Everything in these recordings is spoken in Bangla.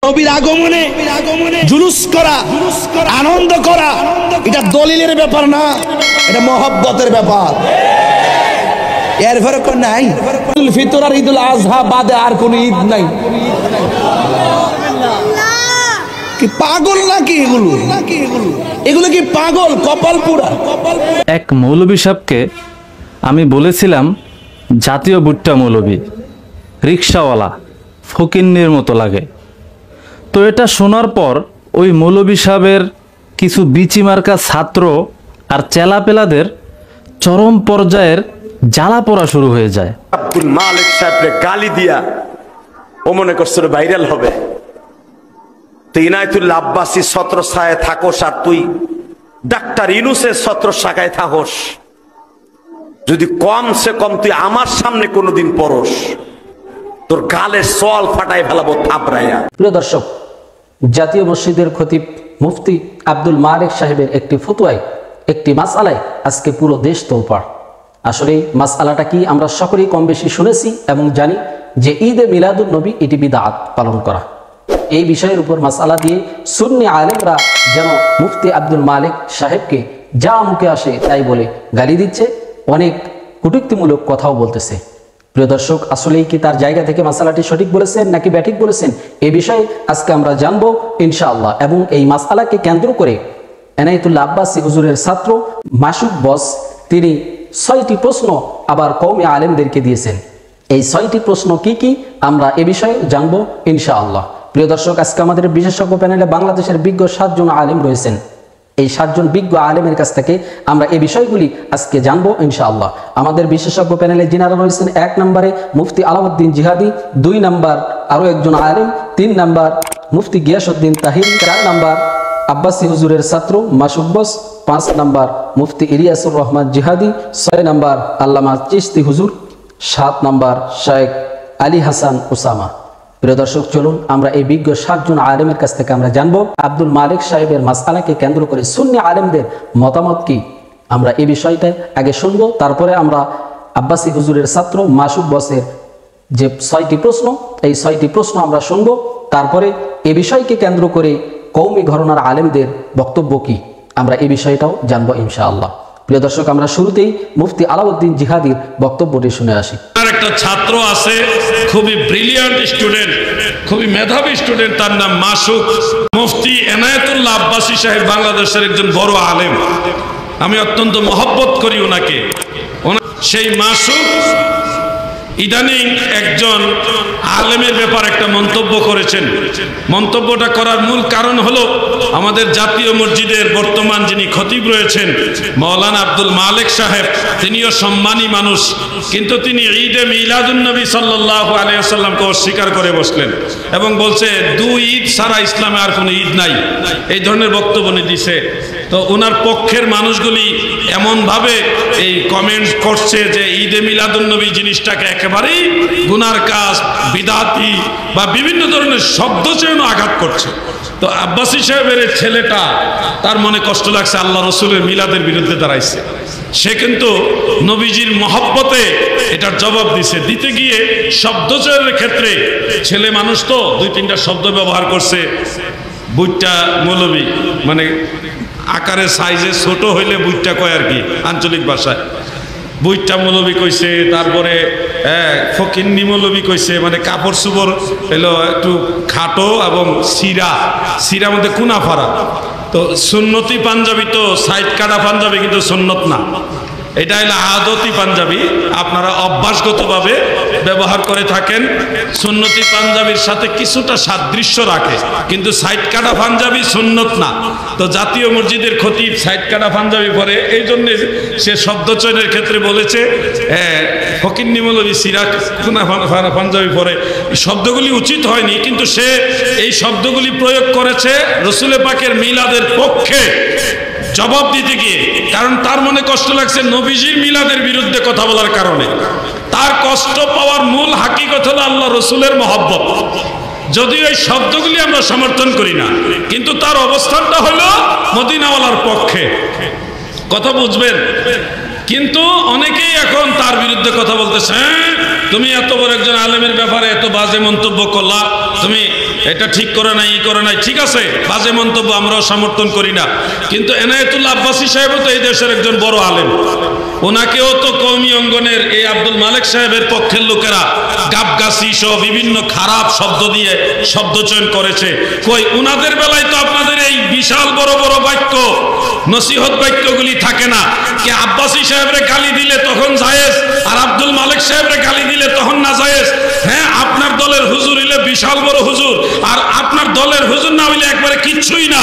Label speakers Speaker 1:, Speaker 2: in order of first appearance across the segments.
Speaker 1: নবীর আগমনে জুলুস করা, আনন্দ করা, এটা দলিলের ব্যাপার না, এটা মহব্বতের ব্যাপার। এর ফরক নাই। ঈদুল ফিতর আর ঈদুল আজহা বাদে আর কোন ঈদ নাই। কি পাগল নাকি এগুলো? এগুলো কি পাগল? কপাল পুরা।
Speaker 2: এক মৌলবী সাহেবকে আমি বলেছিলাম জাতীয় ভুট্টা মৌলবী, রিক্সাওয়ালা, ফকিন্নির মতো লাগে। তো এটা শোনার পর ওই মৌলবী সাহেবের কিছু বিচি মার্কা ছাত্র আর চেলাপেলাদের চরম পর্যায়ের জ্বালা পড়া শুরু হয়ে যায়।
Speaker 3: আব্দুল মালিক সাহেবকে গালি দিয়া ও মনে করছিল ভাইরাল হবে। তুই ইনায়েতুল্লাহ আব্বাসী ছত্রছায়ায় থাকোস আর তুই ডাক্তার ইউনূসের ছত্রছায়ায় থাকোস, যদি কমসে কম তুই আমার সামনে কোনোদিন পড়োস, তোর গালের সল ফাটাই ফেলাবো থাপড়াইয়া।
Speaker 4: প্রিয় দর্শক, জাতীয় মসজিদের খতিব মুফতি আব্দুল মালিক সাহেবের একটি ফতোয়ায়, একটি মাসআলায় আজকে পুরো দেশ তোলপাড়। আসলে মাসআলাটা কি আমরা সকলেই কম বেশি শুনেছি এবং জানি যে ঈদে মিলাদুন নবী এটি বিদআত পালন করা। এই বিষয়ের উপর মাসআলা দিয়ে সুন্নি আলেমরা যেন মুফতি আব্দুল মালিক সাহেবকে যা মুখে আসে তাই বলে গালি দিচ্ছে, অনেক কটূক্তিমূলক কথাও বলতেছে। প্রিয় দর্শক, আসলেই কি তার জায়গা থেকে মাসআলাটি সঠিক বলেছেন নাকি ব্যাঠিক বলেছেন, এই বিষয়ে আজকে আমরা জানবো ইনশাআল্লাহ। এবং এই মাসআলাকে কেন্দ্র করে ইনায়েতুল্লাহ আব্বাসী হুজুরের ছাত্র মাসুক বস তিনি ৬টি প্রশ্ন আবার কওমি আলেমদেরকে দিয়েছেন। এই ৬টি প্রশ্ন কি কি আমরা এ বিষয়ে জানবো ইনশাআল্লাহ। প্রিয় দর্শক, আজকে আমাদের বিশেষজ্ঞ প্যানেলে বাংলাদেশের বিজ্ঞ ৭ জন আলেম রয়েছেন। এই ৭ জন বিজ্ঞ আলেমের কাছ থেকে আমরা এই বিষয়গুলি আজকে জানবো ইনশাআল্লাহ। আমাদের বিশেষজ্ঞ প্যানেলে যিনারা রয়েছেন, ১ নম্বরে মুফতি আলাউদ্দিন জিহাদি, ২ নম্বর আরও একজন আলেম, ৩ নম্বর মুফতি গিয়াসউদ্দিন তাহিরি, ৪ নম্বর আব্বাসী হুজুরের ছাত্র মাসুক বস, ৫ নম্বর মুফতি ইলিয়াসুর রহমান জিহাদি, ৬ নম্বর আল্লামা চিশতি হুজুর, ৭ নম্বর শেখ আলী হাসান ওসামা। প্রিয় দর্শক, চলুন আমরা এই বিজ্ঞ ৭ জন আলেমের কাছ থেকে আমরা জানবো আব্দুল মালিক সাহেবের মাসআলাকে কেন্দ্র করে সুন্নি আলেমদের মতামত কি। আমরা এই বিষয়টা আগে শুনবো, তারপরে আমরা আব্বাসী হুজুরের ছাত্র মাসুক বসের যে ৬টি প্রশ্ন, এই ৬টি প্রশ্ন আমরা শুনবো, তারপরে এই বিষয়কে কেন্দ্র করে কওমি ঘরানার আলেমদের বক্তব্য কি আমরা এই বিষয়টাও জানবো ইনশাআল্লাহ। প্রিয় দর্শক, আমরা শুরুতেই মুফতি আলাউদ্দিন জিহাদির বক্তব্যটি শুনে আসি।
Speaker 5: একটা ছাত্র আছে, খুবই ব্রিলিয়ান্ট স্টুডেন্ট, খুবই মেধাবী স্টুডেন্ট, তার নাম মাসুক। মুফতি ইনায়েতুল্লাহ আব্বাসী সাহেব বাংলাদেশের একজন বড় আলেম, আমি অত্যন্ত মহব্বত করি ওনাকে। সেই মাসুক ইদানিং একজন আলেমের ব্যাপার একটা মন্তব্য করেছেন। মন্তব্যটা করার মূল কারণ হলো আমাদের জাতীয় মসজিদের বর্তমান যিনি খতিব রয়েছেন মাওলানা আব্দুল মালিক সাহেব, তিনিও সম্মানী মানুষ, কিন্তু তিনি ঈদে মিলাদুন নবী সাল্লাল্লাহু আলাইহি ওয়াসাল্লামকে অস্বীকার করে বসলেন এবং বলছে ২ ঈদ ছাড়া ইসলামে আর কোনো ঈদ নাই, এই ধরনের বক্তব্য নিয়ে দিছে। তো ওনার পক্ষের মানুষগুলি এমনভাবে এই কমেন্টস করছে যে ঈদে মিলাদুন নবী জিনিসটাকে একেবারেই গুনার কাজ, বিদাতি বা বিভিন্ন ধরনের শব্দ চেয়েও আঘাত করছে। তো আব্বাসী সাহেবের ছেলেটা, তার মনে কষ্ট লাগছে, আল্লাহ রসুলের মিলাদের বিরুদ্ধে দাঁড়াইছে। সে কিন্তু নবীজির মহব্বতে এটার জবাব দিতে গিয়ে শব্দচয়নের ক্ষেত্রে ছেলে মানুষ তো ২-৩টা শব্দ ব্যবহার করছে। বুইটা মৌলবী, মানে আকারে সাইজে ছোট হইলে বুইটা কয় আর কি আঞ্চলিক ভাষায়, বুইটা মৌলবী কইছে। তারপরে ফকিন্নি মৌলবী কইছে, মানে কাপড় চুপড় এলো একটু খাটো এবং সিরা মধ্যে কুনা ফারা। তো সুন্নতি পাঞ্জাবি তো সাইড কাটা পাঞ্জাবি কিন্তু সুন্নত না, এটা হলো আদতি পাঞ্জাবি, আপনারা অভ্যাসগতভাবে ব্যবহার করে থাকেন। সুন্নতি পাঞ্জাবির সাথে কিছুটা সাদৃশ্য রাখে, কিন্তু সাইড কাটা পাঞ্জাবি সুন্নত না। তো জাতীয় মসজিদের খতিব সাইড কাটা পাঞ্জাবি পরে, এই জন্যে সে শব্দচয়নের ক্ষেত্রে বলেছে ফকিন্নি মৌলবী সিরাক পাঞ্জাবি পরে। শব্দগুলি উচিত হয়নি, কিন্তু সে এই শব্দগুলি প্রয়োগ করেছে রসুল পাকের মিলাদের পক্ষে জবাব দিতে গিয়ে। কারণ তার মনে কষ্ট লাগছে নবীজির মিলাদের বিরুদ্ধে কথা বলার কারণে। তার কষ্ট পাওয়ার মূল হাকিকত হলো আল্লাহ রসুলের মহব্বত। যদিও এই শব্দগুলি আমরা সমর্থন করি না, কিন্তু তার অবস্থানটা হলো মদিনাওয়ালার পক্ষে। কথা বুঝবেন? কিন্তু অনেকেই এখন তার বিরুদ্ধে কথা বলতেছে, তুমি এত বড় একজন আলেমের ব্যাপারে এত বাজে মন্তব্য করলা, তুমি এটা ঠিক করে নাই, ই করে নাই, ঠিক আছে, বাজে মন্তব্য আমরাও সমর্থন করি না, কিন্তু এনায়েতুল্লাহ আব্বাসী সাহেবও তো এই দেশের একজন বড় আলেম, ওনাকেও তো কওমি অঙ্গনের এই আব্দুল মালেক সাহেবের পক্ষের লোকেরা গাবগাছি সহ বিভিন্ন খারাপ শব্দ দিয়ে শব্দচয়ন করেছে। কই উনাদের বেলায় তো আপনাদের এই বিশাল বড় বড় বাক্য নসিহত বাক্যগুলি থাকে না। কে আব্বাসী সাহেবরে গালি দিলে তখন জায়েজ, আর আব্দুল মালেক সাহেবরে গালি দিলে তখন না জায়েজ। হ্যাঁ, আপনার দলের হুজুর হইলে বিশাল বড় হুজুর, আর আপনার দলের হুজুর না হইলে একবারে কিচ্ছুই না,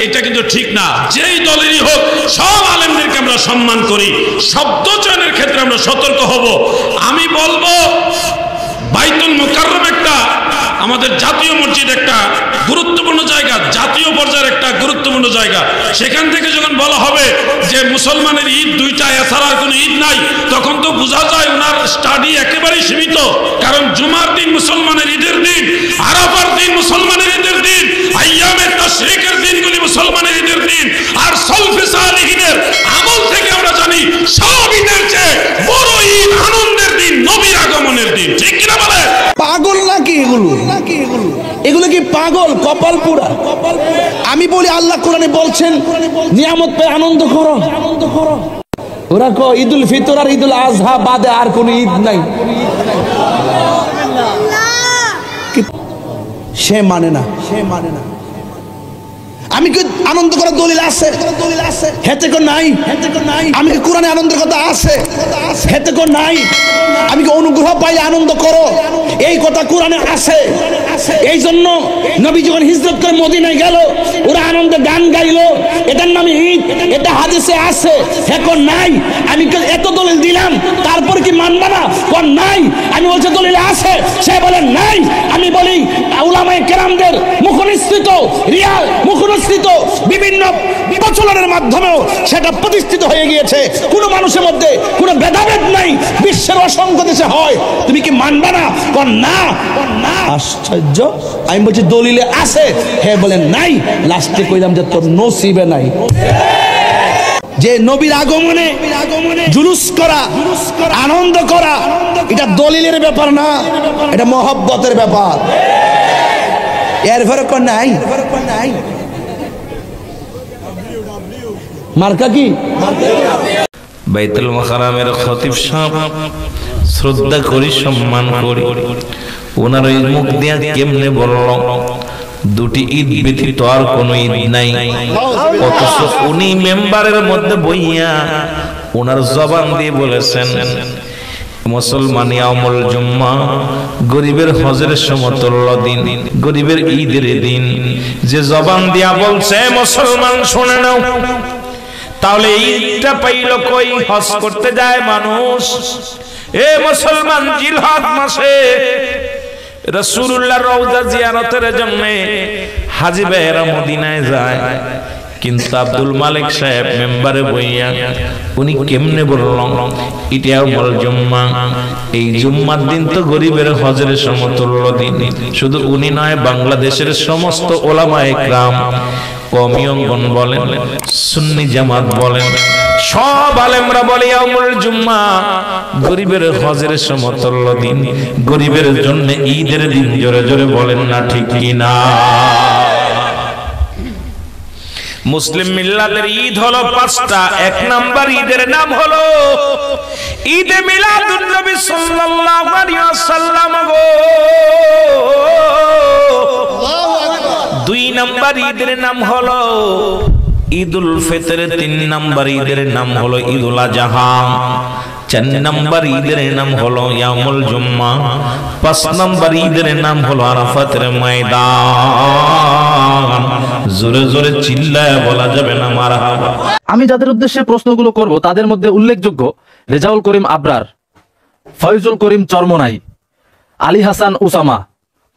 Speaker 5: এটা কিন্তু ঠিক না। যেই দলেরই হোক সব আলেমদেরকে আমরা সম্মান করি, শব্দ চয়নের ক্ষেত্রে আমরা সতর্ক হব। আমি বলবো বাইতুল মুকাররম একটা আমাদের জাতীয় মসজিদ, একটা গুরুত্বপূর্ণ জায়গা, জাতীয় পর্যায়ের একটা গুরুত্বপূর্ণ জায়গা। সেখান থেকে যখন বলা হবে যে মুসলমানের ঈদ দুইটা, এছাড়া আর কোনো ঈদ নাই, তখন তো বোঝা যায় ওনার স্টাডি একেবারেই সীমিত। কারণ জুমার দিন মুসলমানের ঈদের দিন, আরাফার দিন মুসলমানের ঈদের দিন, আইয়ামে তাশরিকের দিনগুলি মুসলমানের ঈদের দিন, আর সলফে সালিহিনের আমল থেকে আমরা জানি সব ঈদের চেয়ে বড় ঈদ আনন্দের দিন নবীর আগমনের দিন। ঠিক কিনা বলে?
Speaker 1: পাগল নাকি এগুলো? এগুলো কি পাগল? কপাল পুরা। আমি বলি আল্লাহ কোরআনে বলছেন নিয়ামত পেয়ে আনন্দ করো। ওরা কো ঈদুল ফিতর আর ঈদুল আজহা বাদে আর কোন ঈদ নাই, সে মানে না। আমি কি আনন্দ করার দলিল আছে? হেতে কো নাই। আমি কি কোরআনে আনন্দের কথা আছে? হেতে কো নাই। আমি কি অনুগ্রহ পাইলে আনন্দ করো, এই কথা কোরআনে আছে। এই জন্য নবী যখন হিজরত করে মদিনায় গেল, ওরা আনন্দে গান গাইলো, এটার নামে ঈদ, এটা হাদিসে আছে। এখন নাই। আমি এত দলিল দিলাম, তারপর কি মানবা না? কোন নাই। আমি বলছি দলিল আছে, সে বলে নাই। আমি বলি উলামায়ে কেরামদের মুখনিসৃত রিয়াল মুখনিসৃত বিভিন্ন প্রচলনের মাধ্যমেও সেটা প্রতিষ্ঠিত হয়ে গিয়েছে। কোনো মানুষের মধ্যে কোনো ভেদাভেদ নাই, বিশ্বের অসংখ্য দেশে হয়। তুমি কি মানবা না? কোন না। আশ্চর্য। আমি বলছি দলিলে আছে, হে বলেন নাই। লাস্টে কইলাম যে তোর নসিবে নাই। যে নবীর আগমনে জুলুস করা, আনন্দ করা, এটা দলিলের ব্যাপার না, এটা মহব্বতের ব্যাপার। এর ফরক নাই। মার্কা কি?
Speaker 6: বাইতুল মুকাররমের খতিব সাহেব শ্রদ্ধা করি, সম্মান করি। ওনার ওই মুখ দিয়া কেমনে বলল দুটি ঈদ ব্যতীত আর কোনো ঈদ নাই, অথচ উনি মেম্বারের মধ্যে বইয়া ওনার জবান দিয়ে বলেছেন মুসলমান ইয়াউমুল জুম্মা, গরিবের হজের সমতুল্য দিন, গরিবের ঈদের দিন। যে জবান দিয়া বলছে মুসলমান শুনে নাও, তাহলে ঈদটা পাইল কই? হজ করতে যায় মানুষ। এ মুসলমান, জিলহজ মাসে রাসূলুল্লাহর রওজা জিয়ারতের জন্য হাজী ভাইয়েরা মদিনায় যায়, কিন্তু আব্দুল মালিক সাহেব মেম্বারে বইয়া উনি কেমনে বললেন এটাও বল জুম্মা, এই জুম্মার দিন তো গরিবের হজের সমতুল্য দিন। শুধু উনি নয়, বাংলাদেশের সমস্ত ওলামায়ে কেরাম, কওমি অঙ্গন বলেন, সুন্নি জামাত বলেন, সব আলেমরা বলে ইয়াউমুল জুম্মা গরিবের হজের সমতুল্য দিন, গরিবের জন্য ঈদের দিন। জোরে জোরে বলেন না ঠিক কি না? মুসলিম মিল্লাতের ঈদ হলো 5টা। 1 নাম্বার ঈদের নাম হলো ঈদে মিলাদুন নবী সাল্লাল্লাহু আলাইহি ওয়াসাল্লাম গো। 2 নাম্বার ঈদের নাম হলো ঈদুল ফিতর। 3 নাম্বার ঈদের নাম হলো ঈদুল আজহা। 4 নাম্বার ঈদের নাম হলো ইয়াউমুল জুম্মা। 5 নাম্বার ঈদের নাম হলো আরাফাতের ময়দান। জোরে জোরে চিল্লায় বলা যাবে না মারহাবা।
Speaker 2: আমি যাদের উদ্দেশ্যে প্রশ্নগুলো করব তাদের মধ্যে উল্লেখযোগ্য রেজাউল করিম আবরার, ফয়জুল করিম চরমনাই, আলী হাসান উসামা,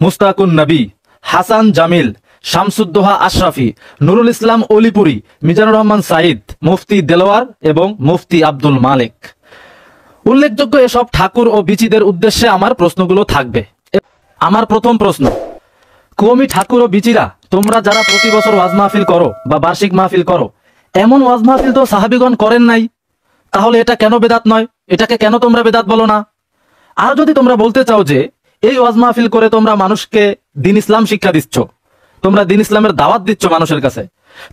Speaker 2: মুস্তাকুন নবী, হাসান জামিল, শামসুদ্দোহা আশরাফি, নুরুল ইসলাম অলিপুরি, মিজানুর রহমান সাইদ, মুফতি দেলোয়ার এবং মুফতি আব্দুল মালিক। উল্লেখযোগ্য এসব ঠাকুর ও বিচিদের উদ্দেশ্যে আমার প্রশ্নগুলো থাকবে। আমার প্রথম প্রশ্ন, কওমি ঠাকুর ও বিচিরা, তোমরা যারা প্রতি বছর ওয়াজ মাহফিল করো বা বার্ষিক মাহফিল করো, এমন ওয়াজ মাহফিল তো সাহাবীগণ করেন নাই, তাহলে এটা কেন বেদাত নয়? এটাকে কেন তোমরা বেদাত বলো না? আর যদি তোমরা বলতে চাও যে এই ওয়াজ মাহফিল করে তোমরা মানুষকে দিন ইসলাম শিক্ষা দিচ্ছ, তোমরা দিন ইসলামের দাওয়াত দিচ্ছ মানুষের কাছে।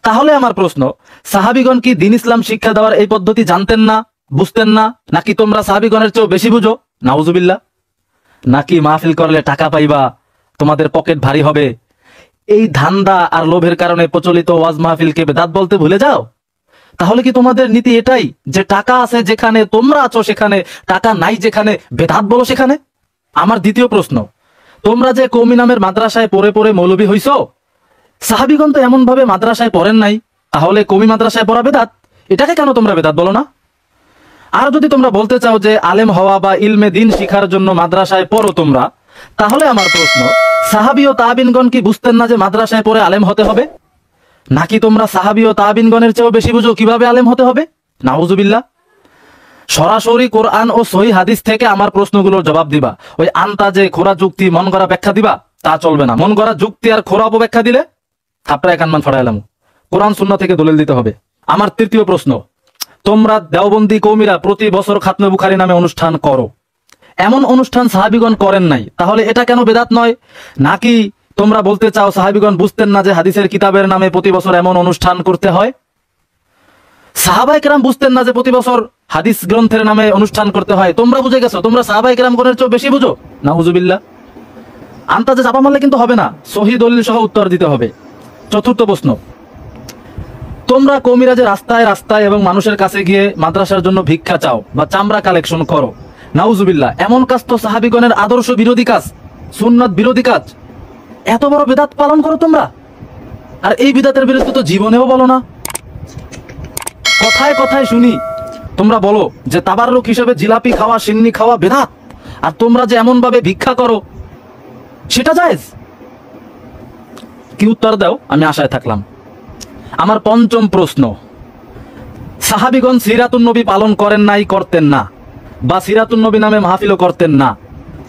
Speaker 2: তাহলে আমার প্রশ্ন, সাহাবীগণ কি দিন ইসলাম শিক্ষা দেওয়ার এই পদ্ধতি জানতেন না, বুঝতেন না? নাকি তোমরা সাহাবীগণের চেয়েও বেশি বুঝো? নাউজুবিল্লাহ। নাকি মাহফিল করলে টাকা পাইবা, তোমাদের পকেট ভারী হবে, এই ধান্দা আর লোভের কারণে প্রচলিত ওয়াজ মাহফিলকে বেদাত বলতে ভুলে যাও? তাহলে কি তোমাদের নীতি এটাই যে টাকা আছে যেখানে তোমরা আছো সেখানে, টাকা নাই যেখানে বেদাত বলো সেখানে? আমার দ্বিতীয় প্রশ্ন, তোমরা যে কওমি নামের মাদ্রাসায় পড়ে পড়ে মৌলবী হইছো, সাহাবীগণ তো এমন ভাবে মাদ্রাসায় পড়েন নাই, তাহলে কওমি মাদ্রাসায় পড়া বেদাত, এটাকে কেন তোমরা বেদাত বলো না? আর যদি তোমরা বলতে চাও যে আলেম হওয়া বা ইলমে দিন শিখার জন্য মাদ্রাসায় পড়ো তোমরা, তাহলে আমার প্রশ্ন, সাহাবী ও তাবিনগণ কি বুঝতেন না যে মাদ্রাসায় পড়ে আলেম হতে হবে? নাকি তোমরা সাহাবী ও তাবিনগণের চেয়েও বেশি বুঝো কিভাবে আলেম হতে হবে? নাউজুবিল্লাহ। সরাসরি কোরআন ও সহিহ হাদিস থেকে আমার প্রশ্নগুলোর জবাব দিবা। ওই আন্তাজে খোরা যুক্তি মন করা ব্যাখ্যা দিবা, তা চলবে না। মন করা যুক্তি আর খোরা অপব্যাখ্যা দিলে থাপড়ায় কানমান ফড়াইলাম। কোরআন সুন্নাহ থেকে দলিল দিতে হবে। আমার তৃতীয় প্রশ্ন, তোমরা দেওবন্দি কওমিরা প্রতি বছর খাতমে বুখারী নামে অনুষ্ঠান করো, এমন অনুষ্ঠান সাহাবীগণ করেন নাই, তাহলে এটা কেন বেদাত নয়? নাকি তোমরা বলতে চাও সাহাবীগণ বুঝতেন না যে হাদিসের কিতাবের নামে প্রতি বছর এমন অনুষ্ঠান করতে হয়? সাহাবায়ে কেরাম বুঝতেন না যে প্রতি বছর হাদিস গ্রন্থের নামে অনুষ্ঠান করতে হয়? তোমরা বুঝে গেছো, তোমরা সাহাবায়ে কেরামগণের চেয়ে বেশি বুঝো। নাউজুবিল্লাহ। আন্তাজে চাপা মারলে কিন্তু হবে না, সহিহ দলিল সহ উত্তর দিতে হবে। চতুর্থ প্রশ্ন, তোমরা কওমিরা যে রাস্তায় রাস্তায় এবং মানুষের কাছে গিয়ে মাদ্রাসার জন্য ভিক্ষা চাও বা চামড়া কালেকশন করো, নাউজুবিল্লাহ, এমন কাজ তো সাহাবীগণের আদর্শ বিরোধী কাজ, সুন্নাত বিরোধী কাজ। এত বড় বিদআত পালন করো তোমরা, আর এই বিদআতের বিরুদ্ধে তো জীবনেও বলো না। কথায় কথায় শুনি তোমরা বলো যে তাবাররুক হিসেবে জিলাপি খাওয়া, সিন্নি খাওয়া বিদআত, আর তোমরা যে এমন ভাবে ভিক্ষা করো সেটা জায়েজ। কি উত্তর দাও? আমি আশায় থাকলাম। আমার পঞ্চম প্রশ্ন, সাহাবীগণ সিরাতুন নবী পালন করেন নাই, করতেন না, বা সিরাতুন নবী নামে মাহফিলও করতেন না,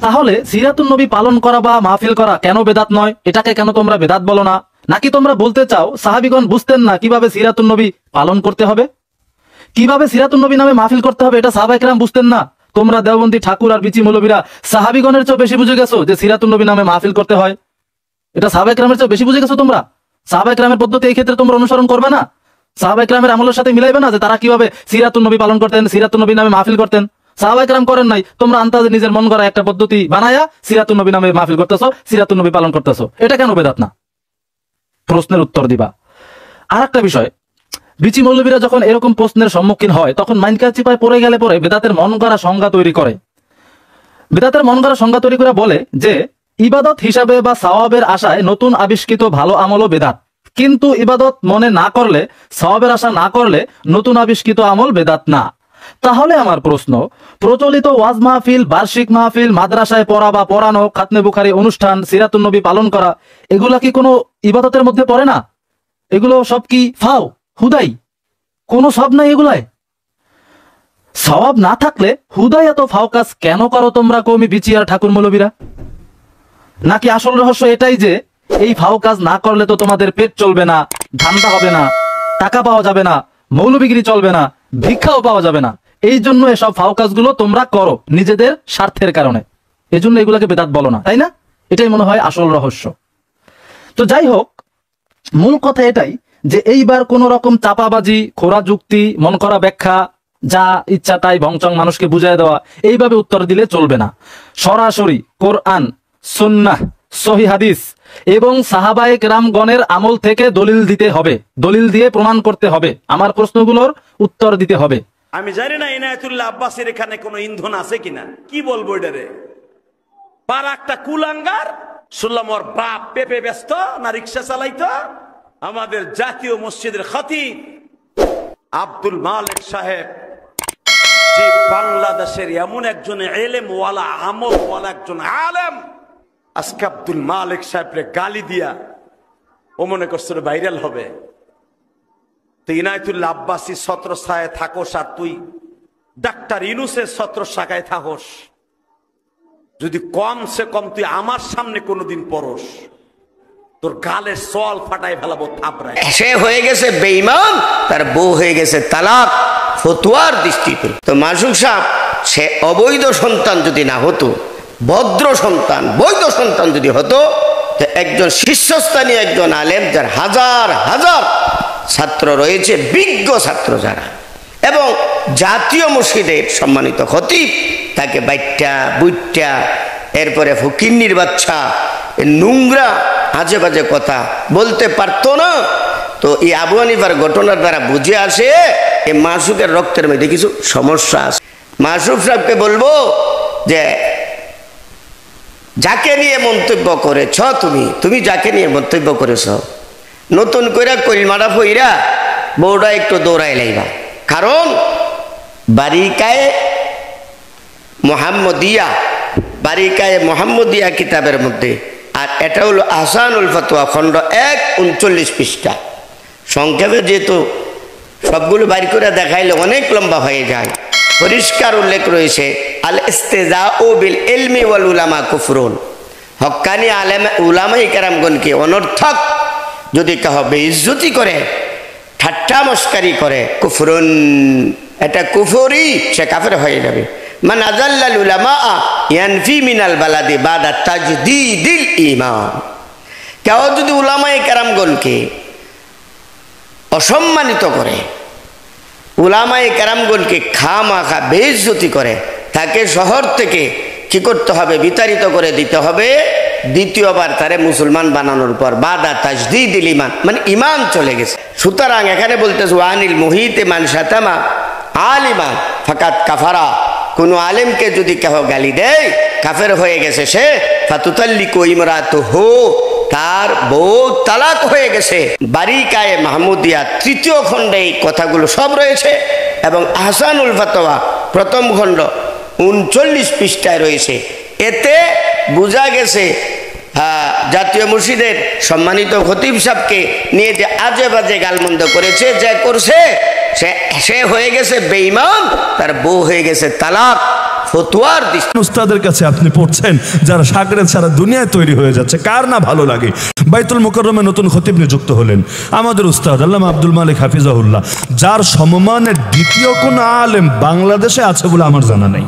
Speaker 2: তাহলে সিরাতুন নবী পালন করা বা মাহফিল করা কেন বেদাত নয়? এটাকে কেন তোমরা বেদাত বলো না? নাকি তোমরা বলতে চাও সাহাবীগণ বুঝতেন না কিভাবে সিরাতুন নবী পালন করতে হবে, কিভাবে সিরাতুন নবী নামে মাহফিল করতে হবে, এটা সাহাবায়ে কেরাম বুঝতেন না? তোমরা দেওবন্দি ঠাকুর আর বিচি মৌলবীরা সাহাবীগণের চেয়ে বেশি বুঝে গেছো যে সিরাতুন নবী নামে মাহফিল করতে হয়, এটা সাহাবায়ে কেরামের চেয়ে বেশি বুঝে গেছো তোমরা। সাহাবায়ে কেরামের পদ্ধতি এই ক্ষেত্রে তোমরা অনুসরণ করবে না? সাহাবায়ে কেরামের আমলের সাথে মিলাইবে না যে তারা কিভাবে সিরাতুন নবী পালন করতেন, সিরাতুন নবী নামে মাহফিল করতেন? সাহাবায়ে কেরাম করেন নাই, তোমরা আন্তাজে নিজের মন গড়া একটা পদ্ধতি বানায়া সিরাতুন নবী নামে মাহফিল করতেছো, সিরাতুন নবী পালন করতেছো, এটা কেন বেদাত না? প্রশ্নের উত্তর দিবা। আর একটা বিষয়, বিচি মৌলবীরা যখন এরকম প্রশ্নের সম্মুখীন হয় তখন মাইনকা চিপায় পড়ে গেলে পরে বেদাতের মন গড়া সংজ্ঞা তৈরি করে। বেদাতের মন গড়া সংজ্ঞা তৈরি করে বলে যে ইবাদত হিসাবে বা সওয়াবের আশায় নতুন আবিষ্কৃত ভালো আমলও বেদাত, কিন্তু ইবাদত মনে না করলে, সওয়াবের আশা না করলে নতুন আবিষ্কৃত আমল বেদাত না। তাহলে আমার প্রশ্ন, প্রচলিত ওয়াজ মাহফিল, বার্ষিক মাহফিল, মাদ্রাসায় পড়া বা পড়ানো, খাতমে বুখারী অনুষ্ঠান, সিরাতুন নবী পালন করা, এগুলা কি কোনো ইবাদতের মধ্যে পড়ে না? এগুলো সব কি ফাও, হুদাই, কোনো সব নাই এগুলায়? সওয়াব না থাকলে হুদাই এত ফাও কাজ কেন করো তোমরা কওমি বিচি আর ঠাকুর মৌলবীরা? নাকি আসল রহস্য এটাই যে এই ফাও কাজ না করলে তো তোমাদের পেট চলবে না, ধান্দা হবে না, টাকা পাওয়া যাবে না, মৌলবীগিরি চলবে না, ভিক্ষাও পাওয়া যাবে না, এই জন্য এসব ফাও কাজগুলো তোমরা করো নিজেদের স্বার্থের কারণে, এজন্য এগুলাকে বেদাত বলো না, তাই না? এটাই মনে হয় আসল রহস্য। তো যাই হোক, মূল কথা এটাই যে এইবার কোন রকম চাপাবাজি, খোরা যুক্তি, মন করা ব্যাখ্যা, যা ইচ্ছা তাই ভংচং মানুষকে বুঝাই দেওয়া, এইভাবে উত্তর দিলে চলবে না। সরাসরি কোরআন, সুন্নাহ, সহিহ হাদিস এবং সাহাবায়ে কেরামগণের আমল থেকে দলিল দিতে হবে, দলিল দিয়ে প্রমাণ করতে হবে, আমার প্রশ্নগুলোর উত্তর দিতে হবে।
Speaker 3: আমি জানি না ইনায়েতুল্লাহ আব্বাসীর এখানে কোনো ইন্ধন আছে কিনা, কি বলবো এটারে। পার একটা কুলাঙ্গার, শুনলাম ওর বাপ পেপে ব্যস্ত না রিক্সা চালাইতো। আমাদের জাতীয় মসজিদের খতিব আব্দুল মালিক সাহেব, যে বাংলাদেশের এমন একজন এলেম ওয়ালা, আমল ওয়ালা একজন আলেম, আজকে আব্দুল মালিক সাহেবরে গালি দিয়া ও মনে করছে ভাইরাল হবে। তুই ইনায়েতুল্লাহ আব্বাসী ছত্রছায়ায় থাকোস আর তুই ডাক্তার ইউনূসের ছত্রছায়ায় থাকোস, যদি কমসে কম তুই আমার সামনে কোনোদিন পড়োস, তোর গালের সল ফাটাই ফেলাবো থাপড়ায়।
Speaker 7: সে হয়ে গেছে বেঈমান, তার বউ হয়ে গেছে তালাক, ফতুয়ার দৃষ্টিতে। তো মাসুক সাহেব, সে অবৈধ সন্তান যদি না হতো ভদ্র সন্তান, বৈধ সন্তান যদি হতো, তো একজন শীর্ষস্থানীয় একজন আলেম, যার হাজার হাজার ছাত্র রয়েছে, বিজ্ঞ ছাত্র যারা, এবং জাতীয় মসজিদের সম্মানিত খতিব, তাকে বাইট্টা বুইট্টা, এরপরে ফকিন্নির বাচ্চা, নোংরা আজে বাজে কথা বলতে পারতো না। তো এই আবু হানিফার ঘটনার দ্বারা বুঝে আসে এই মাসুকের রক্তের মধ্যে কিছু সমস্যা আছে। মাসুক সাহেবকে বলবো যে যাকে নিয়ে মন্তব্য করেছ, তুমি যাকে নিয়ে মন্তব্য করেছ, নতুন করে কলিমাটা ফইরা বউটা একটু দৌড়াই লাইবা। কারণ বারিকায়ে মোহাম্মদিয়া কিতাবের মধ্যে, আর এটা হলো আহসানুল ফতোয়া খণ্ড 1 39 পৃষ্ঠা। সংক্ষেপে যেহেতু সবগুলো বাড়ি করে দেখাইলে অনেক লম্বা হয়ে যায়, পরিষ্কার উল্লেখ রয়েছে, আল ইস্তেজাউ বিল ইলমি ওয়াল উলামা কুফরুন, হক্কানি আলেম উলামায়ে কেরামগণকে অনর্থক যদি কেহ বেইজ্জতি করে, ঠাট্টা মস্কারি করে, কুফরুন, এটা কুফরি, সে কাফের হয়ে যাবে। মান আযাল্লাল উলামা ইয়ানফি মিনাল বালাদি বাদা তাজদীদিল ঈমান, কেউ যদি উলামায়ে কেরামগণকে অসম্মানিত করে, উলামায়ে কেরামগণকে খামাখা বেইজ্জতি করে, তাকে শহর থেকে কি করতে হবে? বিতাড়িত করে দিতে হবে। দ্বিতীয়বার তারে মুসলমান বানানোর পর বাদা তাজদীদিল ঈমান, মানে ঈমান চলে গেছে। সুতরাং এখানে বলতেছে ওয়ানিল মুহিতে মান শাতামা আলিমান ফাকাত কাফারা, কোনো আলেমকে যদি কেহ গালি দেয় কাফের হয়ে গেছে সে। ফাতুতাল্লিকু ইমরাতুহু, তার বউ তালাক হয়ে গেছে। বারিকায়ে মাহমুদিয়া 3য় খণ্ডে এই কথাগুলো সব রয়েছে, এবং আহসানুল ফতোয়া 1ম খণ্ড 39 পৃষ্ঠায় রয়েছে। এতে বোঝা গেছে জাতীয় মসজিদের সম্মানিত খতিব সাহেবকে নিয়ে যে আজে বাজে গালমন্দ করেছে, যা করছে সে হয়ে গেছে বেঈমান, তার বউ হয়ে গেছে তালাক। ফতোয়ার
Speaker 8: উস্তাদের কাছে আপনি পড়ছেন যারা শাগরেদ সারা দুনিয়ায় তৈরি হয়ে যাচ্ছে, কার না ভালো লাগে। বাইতুল মুকাররমে নতুন খতিব নিযুক্ত হলেন আমাদের উস্তাদ আল্লামা আব্দুল মালিক হাফিজাহুল্লাহ, যার সমমানের দ্বিতীয় কোন আলেম বাংলাদেশে আছে বলে আমার জানা নেই।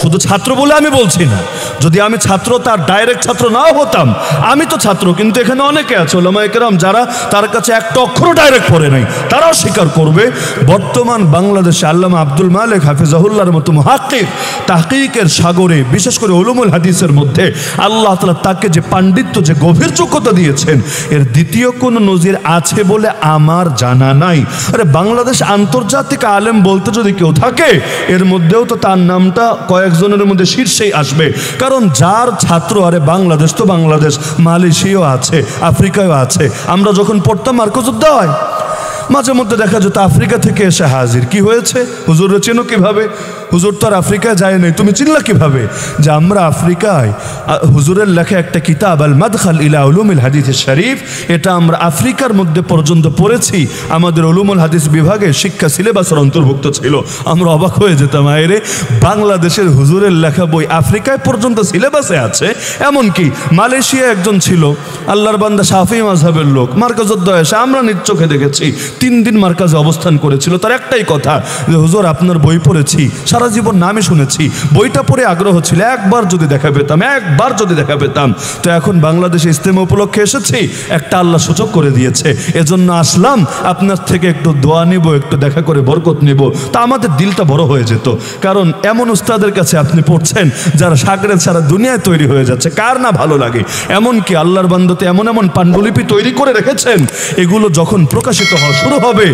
Speaker 8: শুধু ছাত্র বলে আমি বলছি না, যদি আমি ছাত্র, তার ডাইরেক্ট ছাত্র নাও হতাম, আমি তো ছাত্র, কিন্তু এখানে অনেকে আছে ওলামায়ে কেরাম যারা তার কাছে একটা অক্ষরও ডাইরেক্ট পড়ে নাই, তারাও স্বীকার করবে বর্তমান বাংলাদেশে আল্লামা আব্দুল মালিক হাফিজাহুল্লাহর মতো মুহাক্কিক, তাহকিকের সাগরে, বিশেষ করে উলুমুল হাদিসের মধ্যে আল্লাহ তাআলা তাকে যে পাণ্ডিত্য, যে গভীর যোগ্যতা দিয়েছেন, এর দ্বিতীয় কোন নজির আছে বলে আমার জানা নাই। আরে বাংলাদেশ আন্তর্জাতিক আলেম বলতে যদি কেউ থাকে, এর মধ্যেও তো তার নামটা কয়েকজনের মধ্যে শীর্ষেই আসবে। কারণ যার ছাত্র, আরে বাংলাদেশ তো বাংলাদেশ, মালয়েশিয়াও আছে, আফ্রিকাও আছে। আমরা যখন পড়তাম মার্কজুদ্দায়, মাঝে মধ্যে দেখা যেত আফ্রিকা থেকে এসে হাজির। কি হয়েছে? হুজুরে চেনো কিভাবে? হুজুর তো আর আফ্রিকায় যায় নাই, তুমি চিনলা কিভাবে? যে আমরা আফ্রিকায়, হুজুরের লেখা একটা কিতাব আল মাদখাল ইলা উলুমিল হাদিস শরীফ, এটা আমরা আফ্রিকার মধ্যে পর্যন্ত পড়েছি। আমাদের উলুমুল হাদিস বিভাগে শিক্ষা সিলেবাসের অন্তর্ভুক্ত ছিল। আমরা অবাক হয়ে যেতাম, আয়রে বাংলাদেশের হুজুরের লেখা বই আফ্রিকায় পর্যন্ত সিলেবাসে আছে। এমনকি মালয়েশিয়া একজন ছিল আল্লাহর বান্দা, শাফি মাযহাবের লোক, মার্কাজুদ্দায় এসে আমরা নিজ চোখে দেখেছি 3 দিন মার্কাজে অবস্থান করেছিল। তার একটাই কথা যে হুজুর আপনার বই পড়েছি, সারা জীবন নামে শুনেছি, বইটা পড়ে আগ্রহ ছিল, একবার যদি দেখা পেতাম। তো এখন বাংলাদেশে ইজতেমা উপলক্ষে এসেছি, একটা আল্লাহ সুযোগ করে দিয়েছে, এজন্য আসলাম আপনার থেকে একটু দোয়া নিব, একটু দেখা করে বরকত নিব। তা আমাদের দিলটা বড় হয়ে যেত। কারণ এমন উস্তাদের কাছে আপনি পড়ছেন যারা শাগরেদ সারা দুনিয়ায় তৈরি হয়ে যাচ্ছে, কার না ভালো লাগে। এমনকি আল্লাহর বান্দাতে এমন এমন পাণ্ডুলিপি তৈরি করে রেখেছেন, এগুলো যখন প্রকাশিত হওয়া শুরু হবে,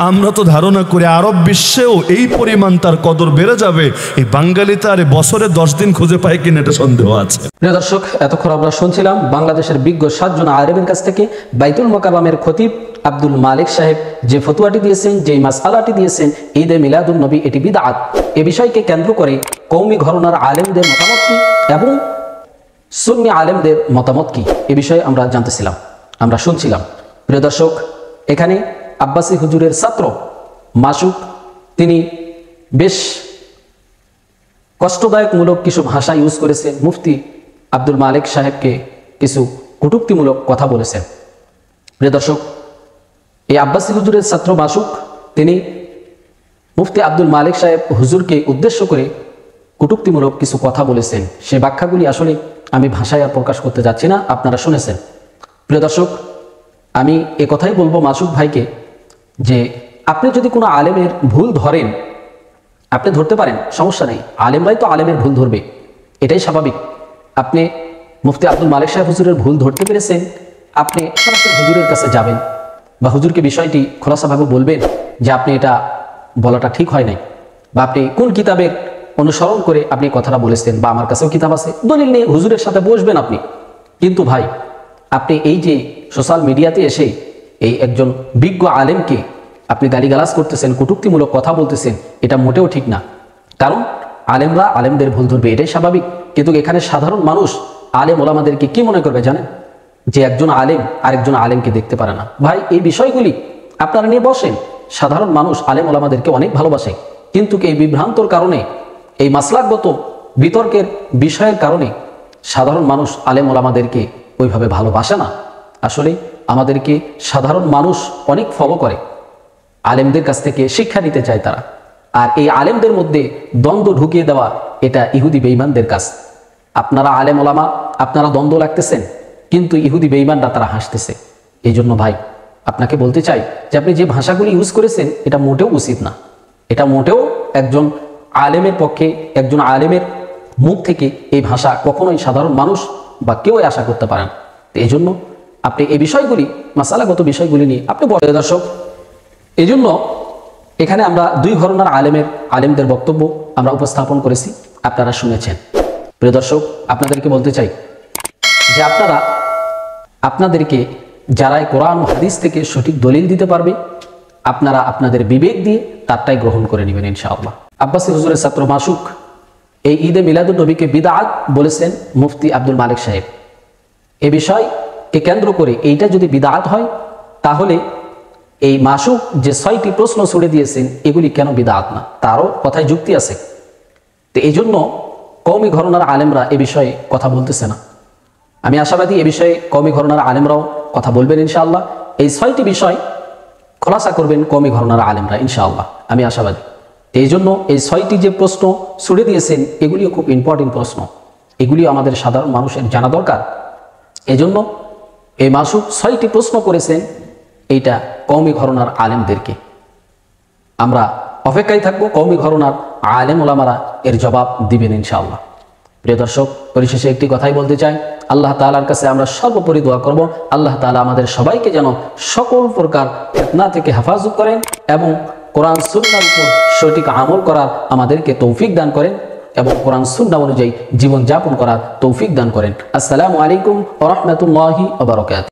Speaker 8: আমরা তো ধারণা করি আরব বিশ্বেও এই পরিমাণ তার কদর বেড়ে যাবে। এই বাঙালি তার বছরে 10 দিন খুঁজে পায় কিনা এটা সন্দেহ আছে।
Speaker 4: প্রিয় দর্শক, এতক্ষণ আমরা শুনছিলাম বাংলাদেশের বিজ্ঞ 7 জন আলেমের কাছ থেকে বাইতুল মুকাররমের খতিব আব্দুল মালিক সাহেব যে ফতোয়াটি দিয়েছেন, যে মাসআলাটি দিয়েছেন, ঈদে মিলাদুন নবী এটি বিদআত, এ বিষয়কে কেন্দ্র করে কওমি ঘরানার আলেমদের মতামত কি এবং সুন্নি আলেমদের মতামত কি, এ বিষয়ে আমরা জানতেছিলাম, আমরা শুনছিলাম। প্রিয় দর্শক, এখানে আব্বাসী হুজুরের ছাত্র মাসুক, তিনি বেশ কষ্টদায়কমূলক কিছু ভাষা ইউজ করেছেন, মুফতি আব্দুল মালিক সাহেবকে কিছু কটূক্তিমূলক কথা বলেছেন। প্রিয় দর্শক, এই আব্বাসী হুজুরের ছাত্র মাসুক, তিনি মুফতি আব্দুল মালিক সাহেব হুজুরকে উদ্দেশ্য করে কটূক্তিমূলক কিছু কথা বলেছেন, সে ব্যাখ্যাগুলি আসলে আমি ভাষায় আর প্রকাশ করতে যাচ্ছি না, আপনারা শুনেছেন। প্রিয় দর্শক, আমি এ কথাই বলবো মাসুক ভাইকে যে আপনি যদি কোনো আলেমের ভুল ধরেন, আপনি ধরতে পারেন, সমস্যা নেই, আলেমরাই তো আলেমের ভুল ধরবে, এটাই স্বাভাবিক। আপনি মুফতি আব্দুল মালিক সাহেব হুজুরের ভুল ধরতে পেরেছেন, আপনি সরাসরি হুজুরের কাছে যাবেন বা হুজুরকে বিষয়টি খোলাসাভাবে বলবেন যে আপনি এটা বলাটা ঠিক হয় নাই, বা আপনি কোন কিতাবের অনুসরণ করে আপনি কথাটা বলেছেন, বা আমার কাছেও কিতাব আছে, দলিল নিয়ে হুজুরের সাথে বসবেন আপনি। কিন্তু ভাই, আপনি এই যে সোশ্যাল মিডিয়াতে এসে এই একজন বিজ্ঞ আলেমকে আপনি গালিগালাজ করতেছেন, কটূক্তিমূলক কথা বলতেছেন, এটা মোটেও ঠিক না। কারণ আলেমরা আলেমদের ভুল ধরবে, এটাই স্বাভাবিক। কিন্তু এখানে সাধারণ মানুষ আলেম ওলামাদেরকে কি মনে করবে জানেন? যে একজন আলেম আরেকজন আলেমকে দেখতে পারে না। ভাই, এই বিষয়গুলি আপনারা নিয়ে বসেন। সাধারণ মানুষ আলেম ওলামাদেরকে অনেক ভালোবাসে, কিন্তু এই বিভ্রান্তর কারণে, এই মাসলাকগত বিতর্কের বিষয়ের কারণে সাধারণ মানুষ আলেম ওলামাদেরকে ওইভাবে ভালোবাসে না। আসলে আমাদেরকে সাধারণ মানুষ অনেক ফলো করে, আলেমদের কাছ থেকে শিক্ষা নিতে চায় তারা। আর এই আলেমদের মধ্যে দ্বন্দ্ব ঢুকিয়ে দেওয়া, এটা ইহুদি বেঈমানদের কাজ। আপনারা আলেম ওলামা, আপনারা দ্বন্দ্ব লাগতেছেন, কিন্তু ইহুদি বেঈমানরা তারা হাসতেছে। এই জন্য ভাই, আপনাকে বলতে চাই যে আপনি যে ভাষাগুলি ইউজ করেছেন, এটা মোটেও উচিত না। এটা মোটেও একজন আলেমের পক্ষে, একজন আলেমের মুখ থেকে এই ভাষা কখনোই সাধারণ মানুষ বা কেউ আশা করতে পারেন। এই জন্য আপনি এই বিষয়গুলি, মাসালাগত বিষয়গুলি নিয়ে আপনি বড় দর্শক। এই জন্য এখানে আমরা দুই ঘরানার আলেমদের বক্তব্য আমরা উপস্থাপন করেছি, আপনারা শুনেছেন। প্রিয় দর্শক, আপনাদেরকে বলতে চাই যে আপনাদেরকে যারা কোরআন ও হাদিস থেকে সঠিক দলিল দিতে পারবে, আপনারা আপনাদের বিবেক দিয়ে তারটাই গ্রহণ করে নেবেন ইনশাআল্লাহ। আব্বাসী হুজুরের ছাত্র মাসুক এই ঈদে মিলাদুন নবীকে বিদআত বলেছেন মুফতি আব্দুল মালিক সাহেব। এ বিষয়কে কেন্দ্র করে এইটা যদি বিদআত হয়, তাহলে এই মাসুক যে 6টি প্রশ্ন ছুড়ে দিয়েছেন, এগুলি কেন বিদআত না, তারও কথায় যুক্তি আছে। তো এই জন্য কওমি ঘরানার আলেমরা এ বিষয়ে কথা বলতেছে না। আমি আশাবাদী এ বিষয়ে কওমি ঘরানার আলেমরাও কথা বলবেন ইনশাআল্লাহ। এই 6টি বিষয় খোলাসা করবেন কওমি ঘরানার আলেমরা ইনশাআল্লাহ, আমি আশাবাদী। এই জন্য এই 6টি যে প্রশ্ন ছুড়ে দিয়েছেন, এগুলিও খুব ইম্পর্টেন্ট প্রশ্ন, এগুলিও আমাদের সাধারণ মানুষের জানা দরকার। এই জন্য এই মাসুক 6টি প্রশ্ন করেছেন, এইটা কওমি ঘরানার আলেমদেরকে। আমরা অপেক্ষায় থাকবো, কওমি ঘরানার আলেম ওলামারা এর জবাব দিবেন ইনশাআল্লাহ। প্রিয় দর্শক, পরিশেষে একটি কথাই বলতে চাই, আল্লাহ তাআলার কাছে আমরা সর্বোপরি দোয়া করব, আল্লাহ তাআলা আমাদের সবাইকে যেন সকল প্রকার ফিতনা থেকে হেফাজত করেন এবং কোরআন সুন্নাহর উপর সঠিক আমল করার আমাদেরকে তৌফিক দান করেন এবং কোরআন সুন্নাহ অনুযায়ী জীবন যাপন করার তৌফিক দান করেন। আসসালামু আলাইকুম ওয়া রাহমাতুল্লাহি ওয়া বারাকাতুহু।